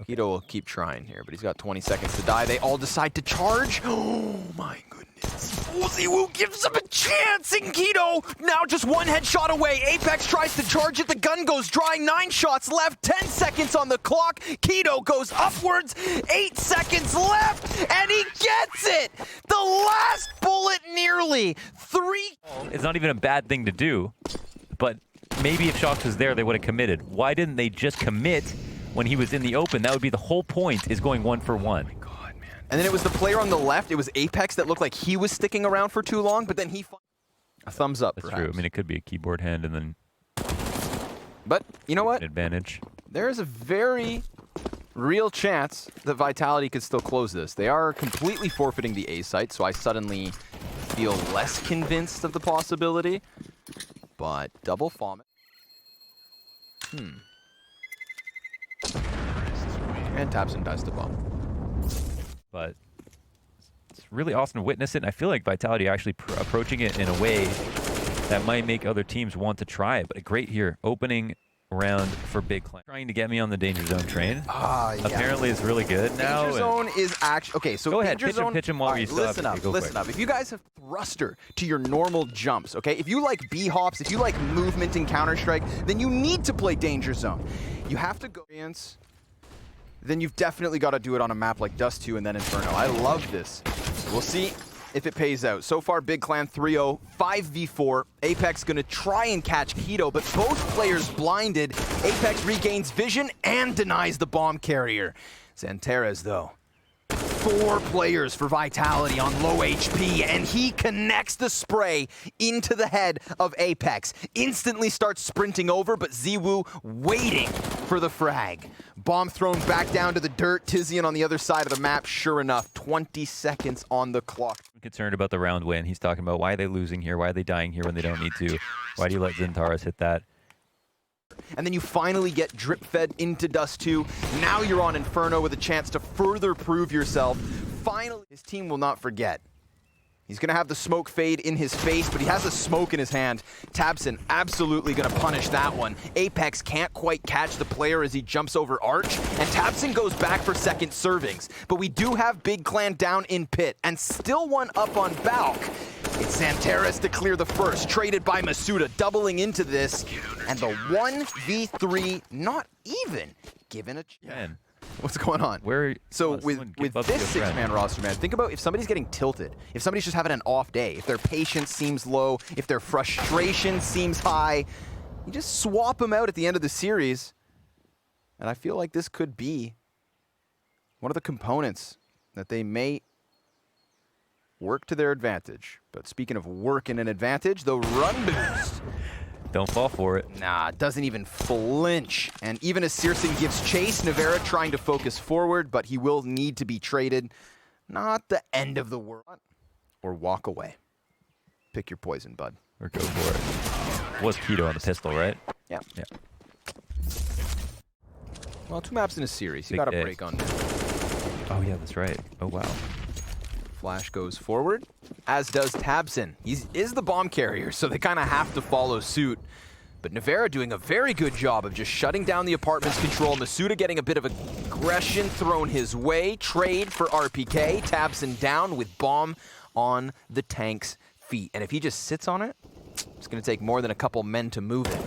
Okay. Keto will keep trying here, but he's got 20 seconds to die. They all decide to charge. Oh my goodness. ZywOo gives him a chance, and Keto now just one headshot away. Apex tries to charge it. The gun goes dry. 9 shots left. 10 seconds on the clock. Keto goes upwards. 8 seconds left, and he gets it. The last bullet nearly. 3. It's not even a bad thing to do, but maybe if shox was there, they would have committed. Why didn't they just commit when he was in the open? That would be the whole point, is going 1 for 1. Oh my God, man. And then it was the player on the left. It was Apex that looked like he was sticking around for too long, but then he... A thumbs up, That's perhaps. true. I mean, it could be a keyboard hand and then But you know what? an advantage. There is a very real chance that Vitality could still close this. They are completely forfeiting the A site, so I suddenly feel less convinced of the possibility. But double vomit. And tabseN dies to bomb. But it's really awesome to witness it, and I feel like Vitality actually approaching it in a way that might make other teams want to try it. But great here, opening round for Big Clan. Trying to get me on the Danger Zone train. Yeah. Apparently it's really good now. Danger Zone is actually... Okay, so Go ahead, Danger Zone... pitch him while you still have listen it. up, Go for listen it. up. If you guys have thruster to your normal jumps, okay? If you like B-hops, if you like movement in Counter-Strike, then you need to play Danger Zone. You have to go... Then you've definitely got to do it on a map like Dust 2 and then Inferno. I love this. We'll see if it pays out. So far, Big Clan 3-0, 5v4. Apex going to try and catch Keto, but both players blinded. Apex regains vision and denies the bomb carrier. XANTARES, though. 4 players for Vitality on low HP, and he connects the spray into the head of Apex. Instantly starts sprinting over, but ZywOo waiting for the frag. Bomb thrown back down to the dirt. tiziaN on the other side of the map. Sure enough, 20 seconds on the clock. I'm concerned about the round win. He's talking about why are they losing here? Why are they dying here when they don't need to? Why do you let XANTARES hit that? And then you finally get drip-fed into Dust 2. Now you're on Inferno with a chance to further prove yourself. Finally, his team will not forget. He's going to have the smoke fade in his face, but he has a smoke in his hand. tabseN absolutely going to punish that one. Apex can't quite catch the player as he jumps over Arch, and tabseN goes back for second servings. But we do have Big Clan down in pit, and still one up on Balk. It's XANTARES to clear the first, traded by misutaaa, doubling into this, and the 1v3 not even given a chance. What's going on? So with this 6-man roster, man, think about if somebody's getting tilted, if somebody's just having an off day, if their patience seems low, if their frustration seems high, you just swap them out at the end of the series. And I feel like this could be one of the components that they may work to their advantage. But speaking of working an advantage, the run boost. Don't fall for it. Nah, doesn't even flinch. And even as syrsoN gives chase, Nivera trying to focus forward, but he will need to be traded. Not the end of the world. Or walk away. Pick your poison, bud. Or go for it. Was Keto on the pistol, right? Yeah. Yeah. Well, 2 maps in a series. You Big got a day. break on. Oh, yeah, that's right. Oh, wow. Flash goes forward, as does tabseN. He is the bomb carrier, so they kind of have to follow suit. But Nivera doing a very good job of just shutting down the apartment's control. misutaaa getting a bit of aggression thrown his way. Trade for RPK. tabseN down with bomb on the tank's feet. And if he just sits on it, it's going to take more than a couple men to move it.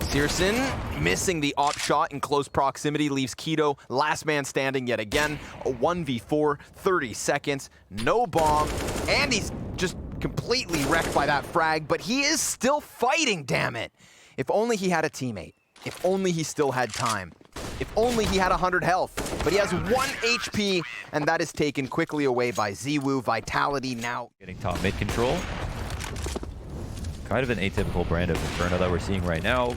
syrsoN missing the op shot in close proximity leaves Keto last man standing yet again. A 1v4, 30 seconds, no bomb, and he's just completely wrecked by that frag, but he is still fighting, damn it. If only he had a teammate. If only he still had time. If only he had 100 health. But he has 1 HP, and that is taken quickly away by ZywOo. Vitality now Getting top mid control. Kind of an atypical brand of Inferno that we're seeing right now,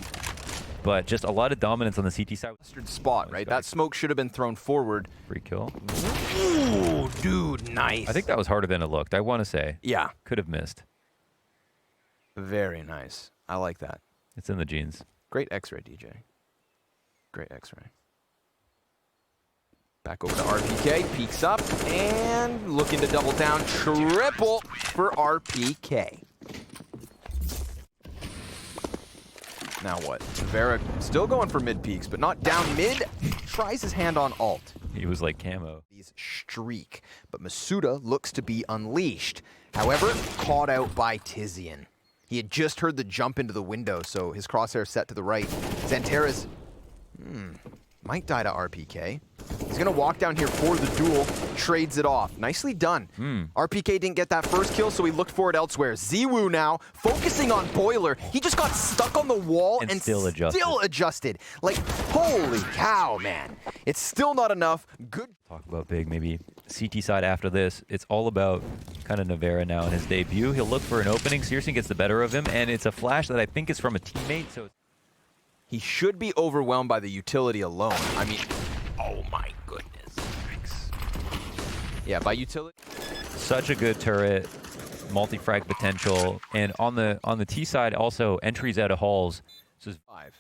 but just a lot of dominance on the CT side. Spot, right? That smoke should have been thrown forward. Free kill. Ooh, dude, nice. I think that was harder than it looked, I want to say. Yeah. Could have missed. Very nice. I like that. It's in the genes. Great X-ray, DJ. Great X-ray. Back over to RPK, peeks up, and looking to double down. Triple for RPK. Now what? Nivera still going for mid peaks, but not down mid. Tries his hand on alt. He was like camo. He's streak, but misutaaa looks to be unleashed. However, caught out by tiziaN. He had just heard the jump into the window, so his crosshair set to the right. XANTARES might die to RPK. He's gonna walk down here for the duel, trades it off. Nicely done. RPK didn't get that first kill, so he looked for it elsewhere. ZywOo now, focusing on Boiler. He just got stuck on the wall and still adjusted. Like, holy cow, man. It's still not enough. Good. Talk about big, maybe CT side after this. It's all about kind of Nivera now in his debut. He'll look for an opening. syrsoN gets the better of him, and it's a flash that I think is from a teammate, so he should be overwhelmed by the utility alone. I mean, oh my goodness. Yeah, by utility. Such a good turret, multi-frag potential, and on the T side also entries out of halls. So 5.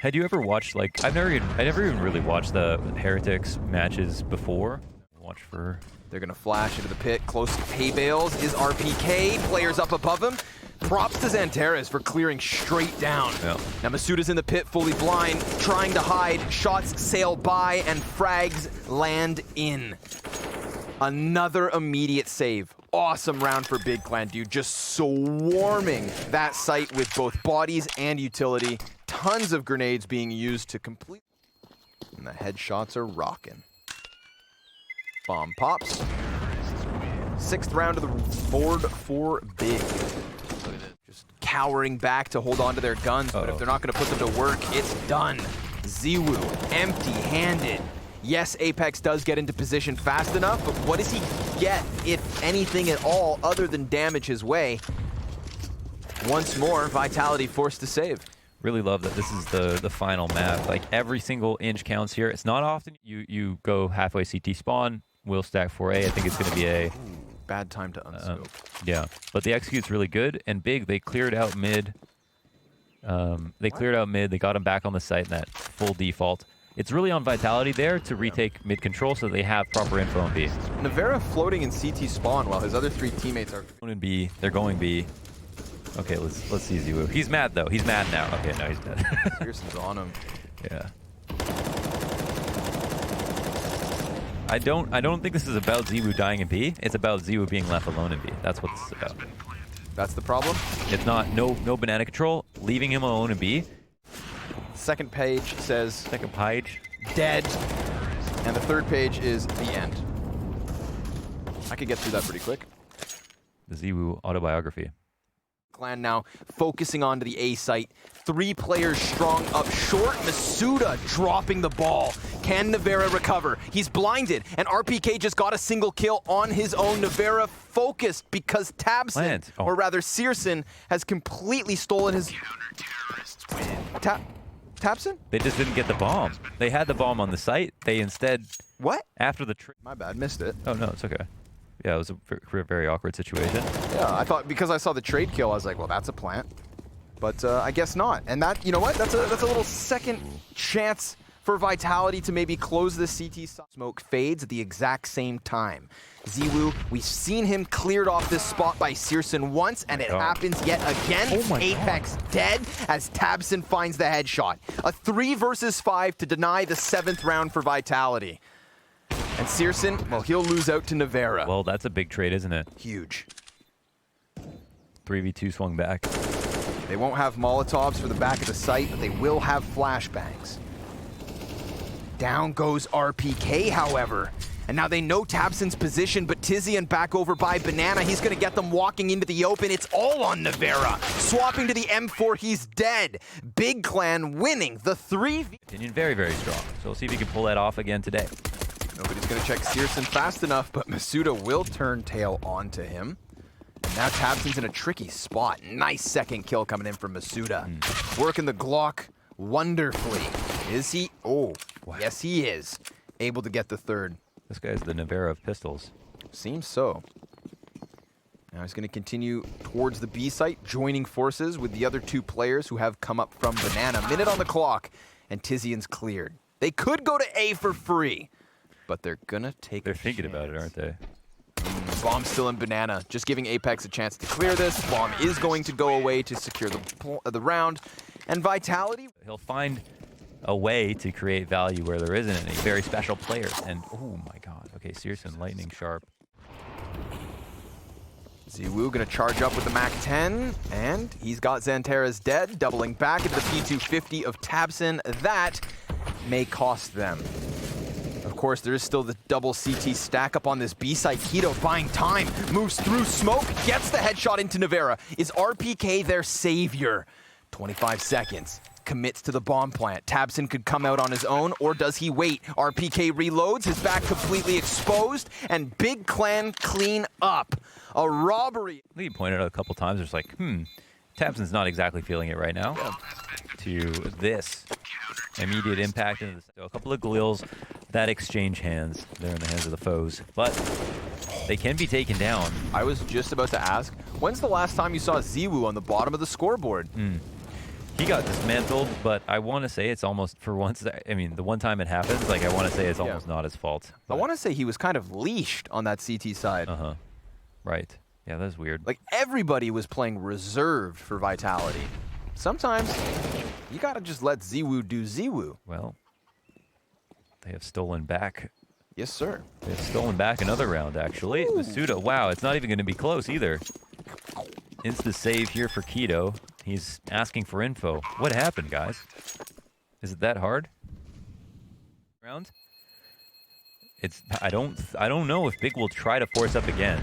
Had you ever watched, like, I never even really watched the Heretics matches before. Watch for. They're gonna flash into the pit. Close to hay bales is RPK. Players up above him. Props to XANTARES for clearing straight down. Yeah. Now misutaaa's in the pit, fully blind, trying to hide. Shots sail by and frags land in. Another immediate save. Awesome round for Big Clan, dude. Just swarming that site with both bodies and utility. Tons of grenades being used to complete. And the headshots are rocking. Bomb pops. 6th round of the board for Big. Just cowering back to hold on to their guns, but if they're not going to put them to work, it's done. ZywOo, empty-handed. Yes, Apex does get into position fast enough, but what does he get, if anything at all, other than damage his way? Once more, Vitality forced to save. Really love that this is the final map. Like, every single inch counts here. It's not often you go halfway CT spawn, will stack 4A. I think it's going to be a... Bad time to unscope. Yeah, but the execute's really good, and Big, they cleared out mid. They got him back on the site in that full default. It's really on Vitality there to retake mid control so they have proper info on B. Nivera floating in CT spawn while his other 3 teammates are... In B, they're going B. Okay, let's see ZywOo. He's mad though. He's mad now. Okay, no, he's dead. syrsoN's on him. Yeah. I don't think this is about ZywOo dying in B. It's about ZywOo being left alone in B. That's what this is about. That's the problem? It's not no banana control, leaving him alone in B. Second page says... Second page. Dead. And the third page is the end. I could get through that pretty quick. The ZywOo autobiography. Clan now focusing onto the A site. 3 players strong up short. misutaaa dropping the ball. Can Nivera recover? He's blinded, and RPK just got a single kill on his own. Nivera focused because tabseN, or rather syrsoN, has completely stolen his... tabseN? They just didn't get the bomb. They had the bomb on the site. They instead... What? After the... My bad, missed it. Oh, no, it's okay. Yeah, it was a very awkward situation. Yeah, I thought because I saw the trade kill, I was like, well, that's a plant. But I guess not. And that, you know what? That's a little second chance for Vitality to maybe close the CT smoke fades at the exact same time. ZywOo, we've seen him cleared off this spot by syrsoN once, and it happens yet again. Apex dead as tabseN finds the headshot. A 3 versus 5 to deny the 7th round for Vitality. And syrsoN, well, he'll lose out to Nivera. Well, that's a big trade, isn't it? Huge. 3v2 swung back. They won't have Molotovs for the back of the site, but they will have flashbangs. Down goes RPK, however. And now they know tabseN's position, but tiziaN back over by Banana. He's going to get them walking into the open. It's all on Nivera. Swapping to the M4, he's dead. Big Clan winning the 3v. Opinion very, very strong. So we'll see if he can pull that off again today. Nobody's going to check syrsoN fast enough, but misutaaa will turn tail onto him. Now tabseN's in a tricky spot. Nice second kill coming in from misutaaa. Working the Glock wonderfully. Is he? Oh, wow. Yes he is. Able to get the third. This guy's the Nivera of pistols. Seems so. Now he's going to continue towards the B site, joining forces with the other two players who have come up from Banana. Minute on the clock, and tiziaN's cleared. They could go to A for free, but they're going to take They're thinking about it, aren't they? Bomb still in Banana, just giving Apex a chance to clear this. Bomb is going to go away to secure the round. And Vitality. He'll find a way to create value where there isn't any. Very special players. And, oh my god. Okay, syrsoN, lightning sharp. ZywOo gonna charge up with the MAC-10, and he's got XANTARES dead, doubling back into the P250 of tabseN. That may cost them. Of course, there is still the double CT stack up on this B site. k1to buying time, moves through smoke, gets the headshot into Nivera. Is RPK their savior? 25 seconds. Commits to the bomb plant. tabseN could come out on his own, or does he wait? RPK reloads, his back completely exposed, and Big Clan clean up. A robbery. I think you pointed out a couple times, there's like, tabseN's not exactly feeling it right now. Yeah. To this immediate impact into a couple of glills that exchange hands. They're in the hands of the foes, but they can be taken down. I was just about to ask, when's the last time you saw ZywOo on the bottom of the scoreboard? He got dismantled, but I want to say it's almost, for once, I mean, the one time it happens, like, I want to say it's almost not his fault. I want to say he was kind of leashed on that CT side. Right. Yeah, that's weird. Like, everybody was playing reserved for Vitality. Sometimes, you gotta just let ZywOo do ZywOo. Well, they have stolen back. Yes, sir. They have stolen back another round, actually. misutaaa, wow, it's not even going to be close either. Insta-save here for k1to. He's asking for info. What happened, guys? Is it that hard? Round? It's. I don't know if Big will try to force up again.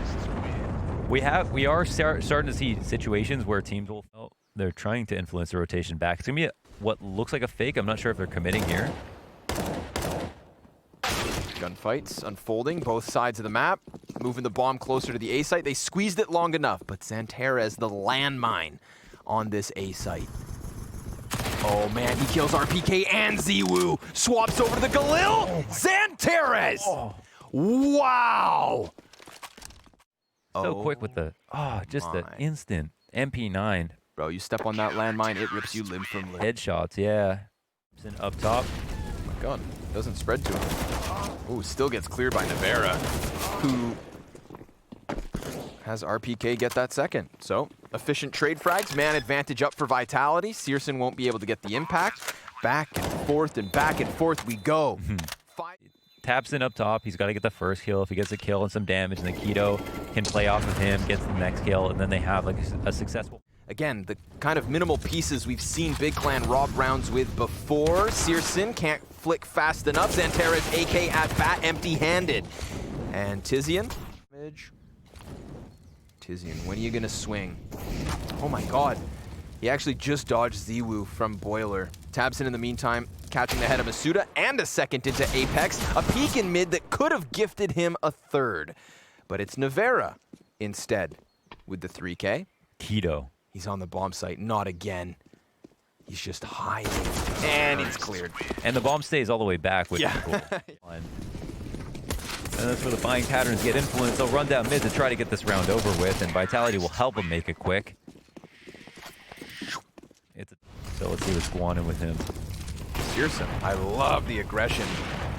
We are starting to see situations where teams will. Oh, they're trying to influence the rotation back. It's gonna be what looks like a fake. I'm not sure if they're committing here. Gunfights unfolding, both sides of the map. Moving the bomb closer to the A site. They squeezed it long enough, but XANTARES, the landmine on this A site. Oh man, he kills RPK and ZywOo. Swaps over to the Galil. XANTARES! Oh. Wow! So quick with the, the instant MP9. Bro, you step on that landmine, it rips you limb from limb. Headshots, yeah. Up top. Oh my god, doesn't spread to him. Ooh, still gets cleared by Nivera, who has RPK get that second. So, efficient trade frags, man advantage up for Vitality. syrsoN won't be able to get the impact. Back and forth we go. tabseN up top, he's got to get the first kill. If he gets a kill and some damage, and then k1to can play off of him, gets the next kill, and then they have like a successful... Again, the kind of minimal pieces we've seen Big Clan rob rounds with before. syrsoN can't flick fast enough. XANTARES AK at bat, empty-handed. And tiziaN. tiziaN, when are you gonna swing? Oh my god. He actually just dodged ZywOo from Boiler. tabseN in the meantime, catching the head of misutaaa and a second into Apex. A peek in mid that could have gifted him a third. But it's Nivera instead with the 3K. k1to. He's on the bomb site, not again. He's just hiding, and he's cleared. And the bomb stays all the way back with yeah. And that's where the buying patterns get influenced. They'll run down mid to try to get this round over with, and Vitality will help them make it quick. So let's see what's going on with him. syrsoN, I love the aggression.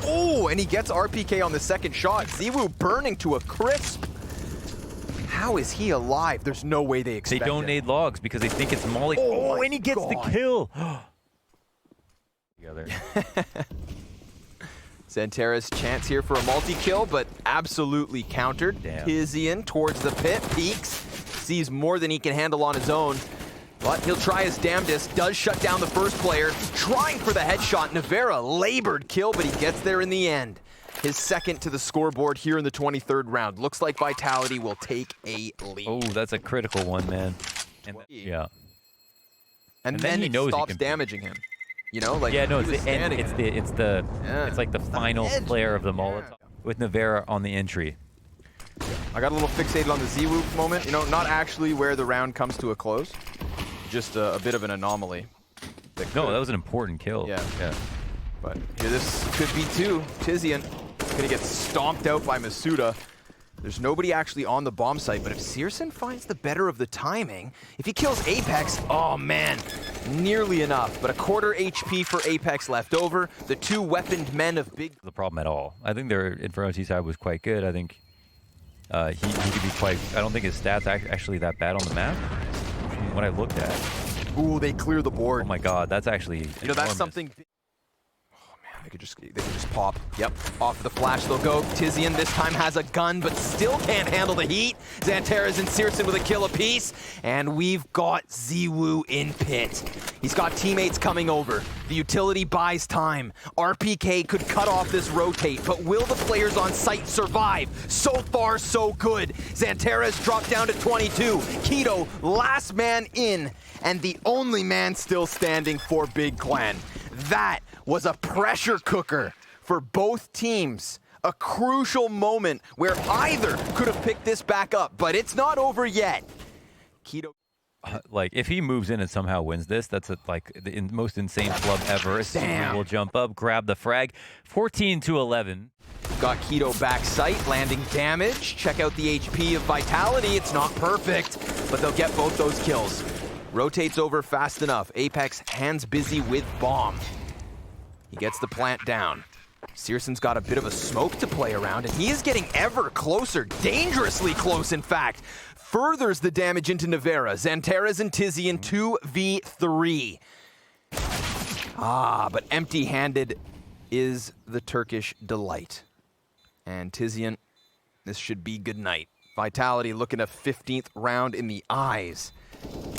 Oh, and he gets RPK on the second shot. ZywOo burning to a crisp. How is he alive? There's no way they expect They don't need logs because they think it's Molly. Oh, and he gets the kill. Together. XANTARES chance here for a multi-kill, but absolutely countered. Damn. tiziaN towards the pit, peeks, sees more than he can handle on his own. But he'll try his damnedest, does shut down the first player, trying for the headshot. Nivera, labored kill, but he gets there in the end. His second to the scoreboard here in the 23rd round. Looks like Vitality will take a lead. Oh, that's a critical one, man. And yeah. And then he knows stops damaging him. You know, like yeah, no, it's the end. It's like the final flare of the Molotov with Nivera on the entry. I got a little fixated on the ZywOo moment. You know, not actually where the round comes to a close. Just a bit of an anomaly. No, that was an important kill. Yeah. Yeah. But here this could be too. tiziaN gonna get stomped out by misutaaa. There's nobody actually on the bomb site, but if syrsoN finds the better of the timing, if he kills Apex, oh man, nearly enough. But a quarter HP for Apex left over. The two weaponed men of big... The problem at all. I think their Inferno T-side was quite good. I think he could be quite... I don't think his stats actually that bad on the map. What I looked at. Ooh, they clear the board. Oh my god, that's actually You know, that's enormous. something... Oh man, they could just pop. Yep, off the flash they'll go. tiziaN this time has a gun, but still can't handle the heat. XANTARES and syrsoN with a kill apiece. And we've got ZywOo in pit. He's got teammates coming over. The utility buys time. RPK could cut off this rotate, but will the players on site survive? So far, so good. XANTARES dropped down to 22. k1to, last man in, and the only man still standing for Big Clan. That was a pressure cooker for both teams. A crucial moment where either could have picked this back up, but it's not over yet. k1to. Like, if he moves in and somehow wins this, that's like the most insane flub ever. Damn. Will jump up, grab the frag. 14-11. Got k1to back sight, landing damage. Check out the HP of Vitality. It's not perfect, but they'll get both those kills. Rotates over fast enough. Apex hands busy with bomb. He gets the plant down. syrsoN's got a bit of a smoke to play around, and he is getting ever closer, dangerously close, in fact. Furthers the damage into Nivera. XANTARES and tiziaN 2v3. But empty-handed is the Turkish delight. And tiziaN, this should be good night. Vitality looking a 15th round in the eyes.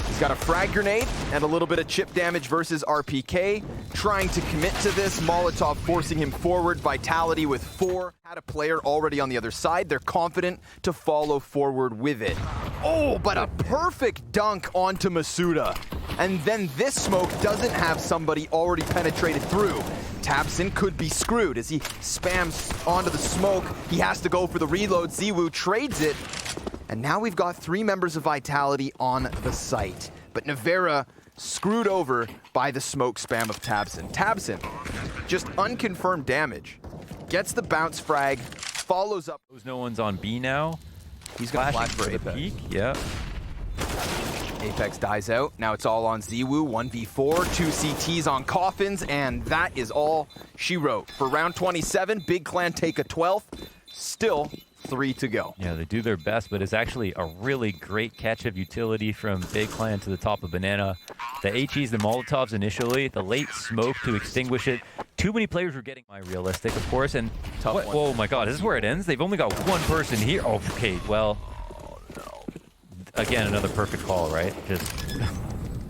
He's got a frag grenade and a little bit of chip damage versus RPK. Trying to commit to this. Molotov forcing him forward. Vitality with 4. Had a player already on the other side. They're confident to follow forward with it. Oh, but a perfect dunk onto misutaaa. And then this smoke doesn't have somebody already penetrated through. tabseN could be screwed as he spams onto the smoke. He has to go for the reload. ZywOo trades it. And now we've got 3 members of Vitality on the site. But Nivera screwed over by the smoke spam of tabseN. tabseN, just unconfirmed damage. Gets the bounce frag, follows up. No one's on B now. He's gonna flash for the Apex. peak. Yeah. Apex dies out. Now it's all on ZywOo. 1v4, 2 CTs on coffins, and that is all she wrote. For round 27, Big Clan take a 12th. Still 3 to go. Yeah, they do their best, but it's actually a really great catch of utility from Big Clan to the top of Banana. The HEs, the Molotovs initially, the late smoke to extinguish it. Too many players were getting realistic, of course, and Tough one. Oh my god, this is where it ends? They've only got one person here. Oh, okay, well, again, another perfect call, right? Just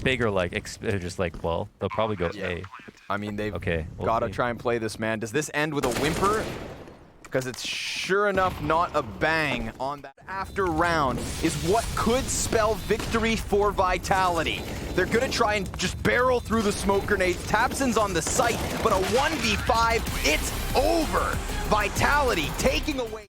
bigger, like, just like, well, they'll probably go A. I mean, they've Okay, we'll got to see. try and play this, man. Does this end with a whimper? Because it's sure enough not a bang on that after round is what could spell victory for Vitality. They're going to try and just barrel through the smoke grenades. tabseN's on the site, but a 1v5, it's over. Vitality taking away...